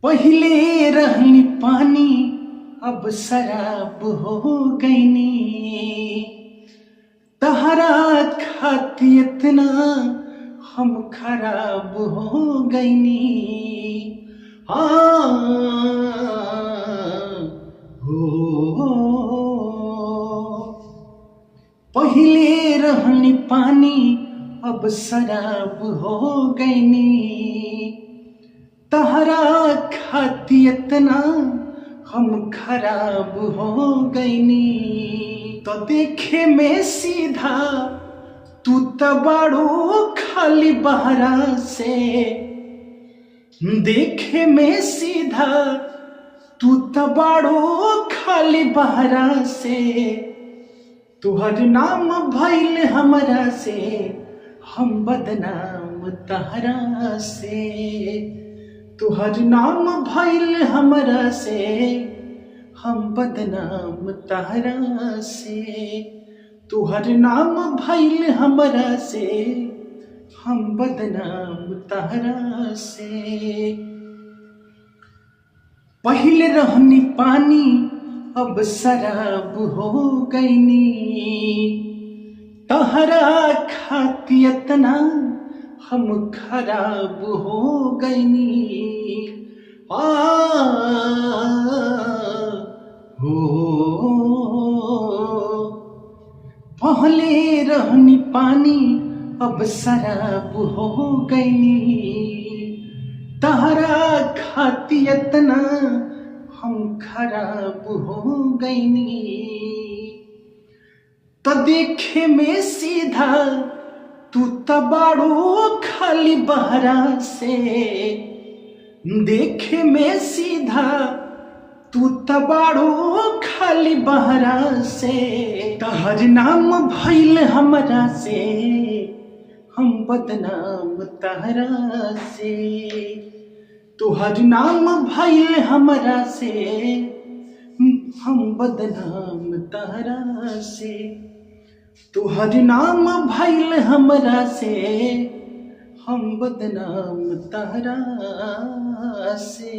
पहिले रहनी पानी अब शराब हो गईनी। तहरा खाती इतना हम खराब हो गईनी। हाँ हो पहिले रहनी पानी अब शराब हो गईनी। तहरा खाती इतना हम खराब हो गईनी। तो देखे में सीधा तू तबाड़ो खाली बहरा से। देखे में सीधा तू तबाड़ो खाली बहरा से। तुहर नाम भइल हमरा से हम बदनाम तहरा से। तुहर नाम भइल हमरा से हम बदनाम तहरा से। तुहर नाम भइल हमरा से हम बदनाम तहरा से। पहिले रहनी पानी अब शराब हो गईनी। तहरा खाती इतना हम खराब हो गईनी। पहले रहनी पानी अब शराब हो गईनी। तहरा खाती इतना हम खराब हो गईनी। तो देखे में सीधा तू तबाड़ो खाली बहरा से। देखे में सीधा तू तबाड़ो खाली बहरा से। तहर नाम भइल हमरा से हम बदनाम तहरा से। तुहर नाम भइल हमरा से हम बदनाम तहरा से। तुहर नाम भइल हमरा से हम बदनाम तहरा से।